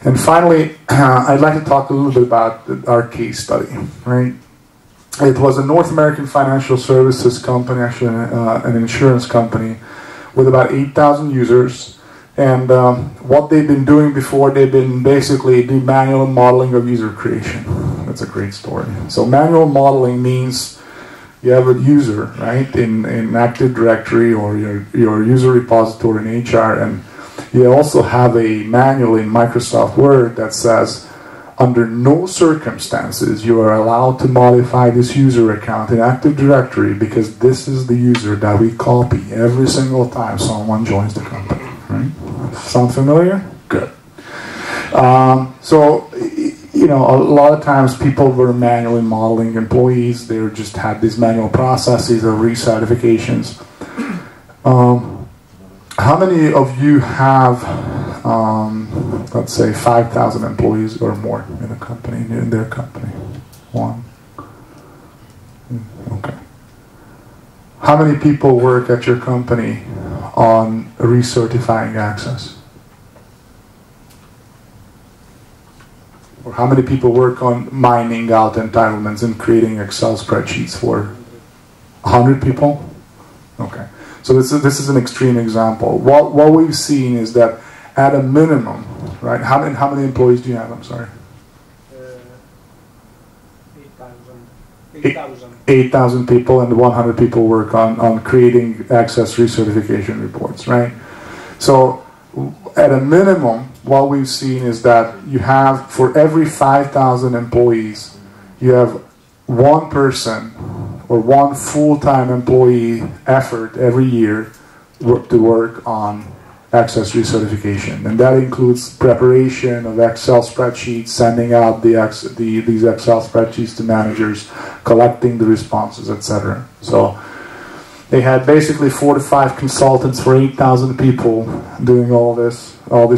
And finally, I'd like to talk a little bit about our case study, right? It was a North American financial services company, actually an insurance company, with about 8,000 users. And what they've been doing before, they've been basically do manual modeling of user creation. That's a great story. So manual modeling means you have a user, right, in Active Directory or your user repository in HR, and you also have a manual in Microsoft Word that says, under no circumstances you are allowed to modify this user account in Active Directory because this is the user that we copy every single time someone joins the company. Right? Sound familiar? Good. So, you know, a lot of times people were manually modeling employees. They just had these manual processes of recertifications. How many of you have, let's say, 5,000 employees or more in a company, in their company? One. Okay. How many people work at your company on recertifying access? Or how many people work on mining out entitlements and creating Excel spreadsheets for 100 people? Okay. So this is an extreme example. What we've seen is that at a minimum, right? How many employees do you have? I'm sorry. 8,000. 8,000 people, and 100 people work on creating access recertification reports, right? So at a minimum, what we've seen is that you have, for every 5,000 employees, you have one person or one full-time employee effort every year to work on access recertification. And that includes preparation of Excel spreadsheets, sending out these Excel spreadsheets to managers, collecting the responses, etc. So they had basically 4 to 5 consultants for 8,000 people doing all this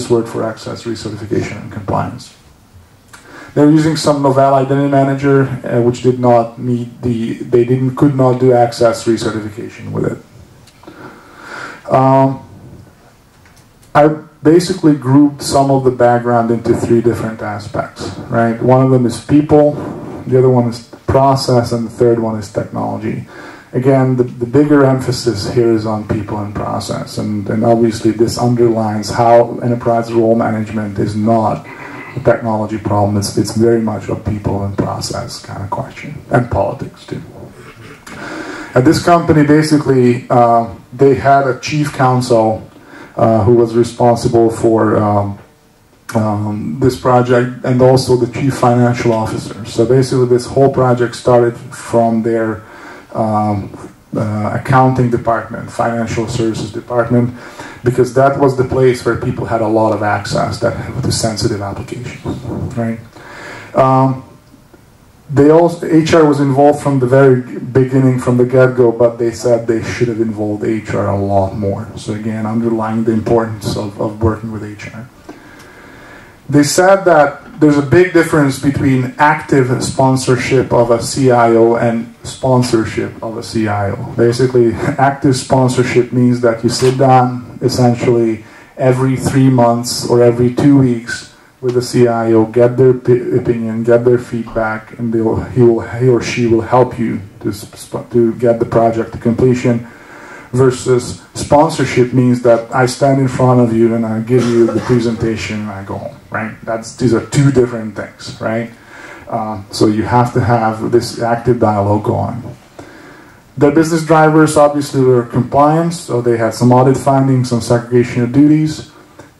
work for access recertification and compliance. They're using some Novell Identity Manager, which did not meet could not do access recertification with it. I basically grouped some of the background into 3 different aspects, right? One of them is people, the other one is process, and the third one is technology. Again, the bigger emphasis here is on people and process, and obviously this underlines how enterprise role management is not a technology problem. It's very much a people and process kind of question, and politics too. At this company, basically, they had a chief counsel who was responsible for this project, and also the chief financial officer. So basically this whole project started from their accounting department, financial services department, because that was the place where people had a lot of access to sensitive applications, right? HR was involved from the very beginning, from the get-go, but they said they should have involved HR a lot more. So again, underlying the importance of working with HR. They said that there's a big difference between active sponsorship of a CIO and sponsorship of a CIO. Basically, active sponsorship means that you sit down essentially every 3 months or every 2 weeks with the CIO, get their opinion, get their feedback, and he or she will help you to get the project to completion. Versus sponsorship means that I stand in front of you and I give you the presentation and I go home, right? These are 2 different things, right? So you have to have this active dialogue going. The business drivers obviously were compliance, so they had some audit findings, some segregation of duties.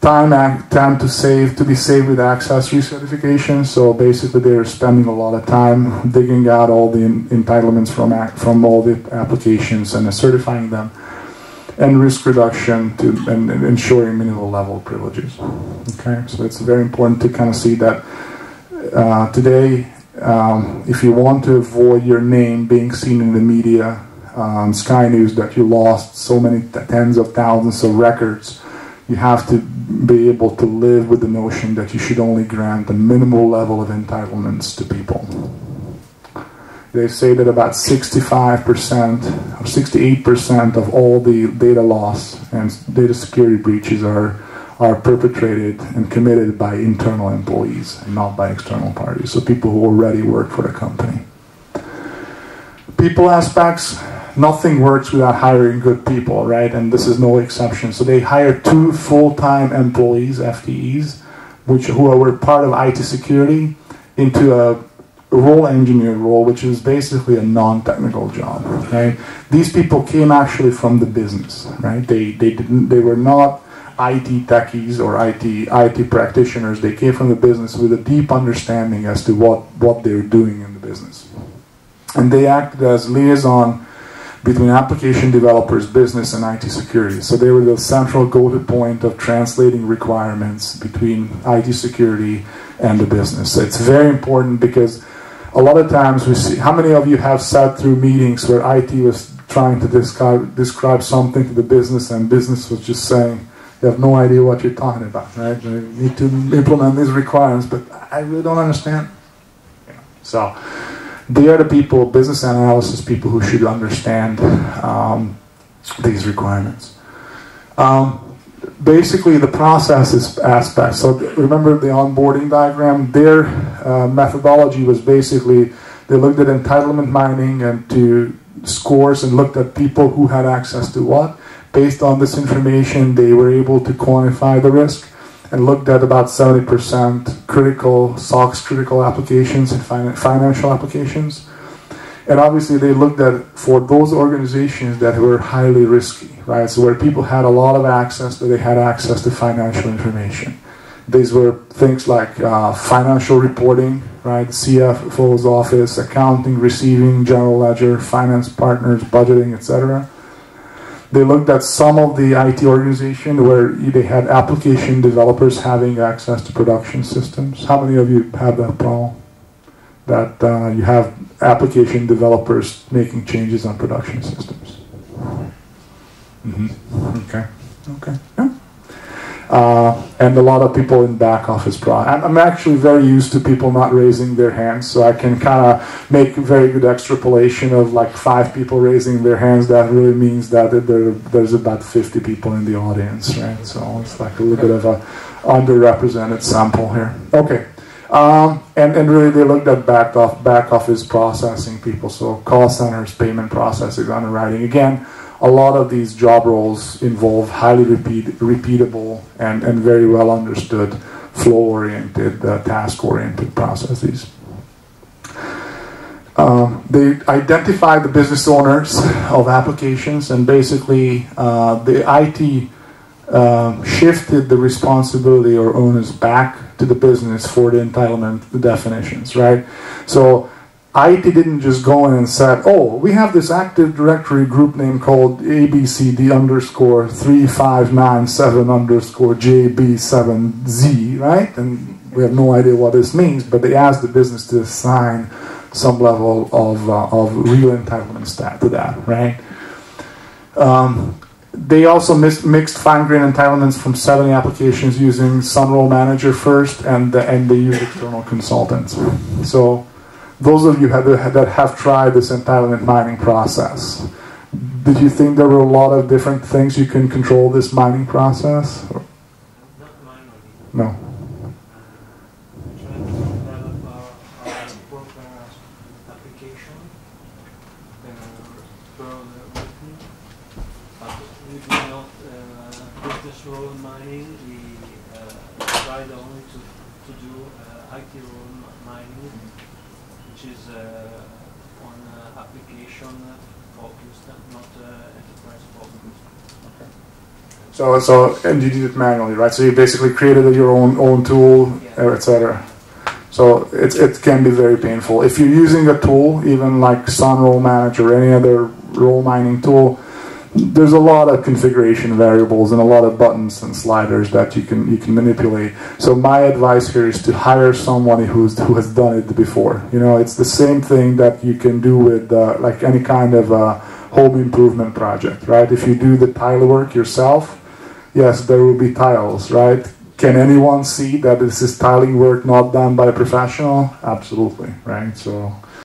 Time to be saved with access recertification. So basically they were spending a lot of time digging out all the entitlements from all the applications and certifying them. And risk reduction and ensuring minimal level of privileges. Okay, so it's very important to kind of see that today, if you want to avoid your name being seen in the media, Sky News, that you lost so many tens of thousands of records, you have to be able to live with the notion that you should only grant a minimal level of entitlements to people. They say that about 65% or 68% of all the data loss and data security breaches are are perpetrated and committed by internal employees and not by external parties, so people who already work for the company. People aspects, nothing works without hiring good people, right? And this is no exception. So they hired 2 full-time employees, FTEs, who were part of IT security, into a role engineer role, which is basically a non-technical job, right? These people came actually from the business, right? They were not IT techies or IT practitioners. They came from the business with a deep understanding as to what they're doing in the business. And they acted as liaison between application developers, business, and IT security. So they were the central go-to point of translating requirements between IT security and the business. So it's very important because a lot of times we see, how many of you have sat through meetings where IT was trying to describe something to the business and business was just saying, you have no idea what you're talking about, right? You need to implement these requirements, but I really don't understand. So they are the people, business analysis people, who should understand these requirements. Basically, the process aspect. So remember the onboarding diagram? Their methodology was basically, they looked at entitlement mining and to scores and looked at people who had access to what. Based on this information, they were able to quantify the risk and looked at about 70% critical, SOX critical applications and financial applications. And obviously they looked at for those organizations that were highly risky, right? So where people had a lot of access, that they had access to financial information. These were things like financial reporting, right? CFO's office, accounting, receiving, general ledger, finance partners, budgeting, etc. They looked at some of the IT organization where they had application developers having access to production systems. How many of you have that problem? That you have application developers making changes on production systems? Mm-hmm. Okay. Okay. Yeah. And a lot of people in back office. I'm actually very used to people not raising their hands, so I can kind of make a very good extrapolation of like 5 people raising their hands. That really means that there's about 50 people in the audience, right? So it's like a little bit of a underrepresented sample here. Okay. And really they looked at back office processing people, so call centers, payment processing, underwriting. Again, a lot of these job roles involve highly repeatable and very well understood flow-oriented, task-oriented processes. They identified the business owners of applications, and basically the IT shifted the responsibility or onus back to the business for the entitlement definitions, right? So IT didn't just go in and said, oh, we have this Active Directory group name called ABCD_3597_JB7Z, right? And we have no idea what this means, but they asked the business to assign some level of real entitlement stat to that, right? They also mixed fine-grained entitlements from 70 applications using Sun Role Manager first, and they used external consultants. So those of you that have tried this entitlement mining process, did you think there were a lot of different things you can control this mining process? Not manually. No. Trying to develop a proper application, but we do not business role mining. We tried only to do IT role mining, which is on application focused, not enterprise focused. Okay. So and you did it manually, right? So you basically created your own tool, yeah, etc. So it can be very painful. If you're using a tool, even like Sun Role Manager or any other role mining tool, there's a lot of configuration variables and a lot of buttons and sliders that you can manipulate. So my advice here is to hire someone who has done it before. You know, it's the same thing that you can do with like any kind of home improvement project, right? If you do the tile work yourself, yes, there will be tiles, right? Can anyone see that this is tiling work not done by a professional? Absolutely, right? So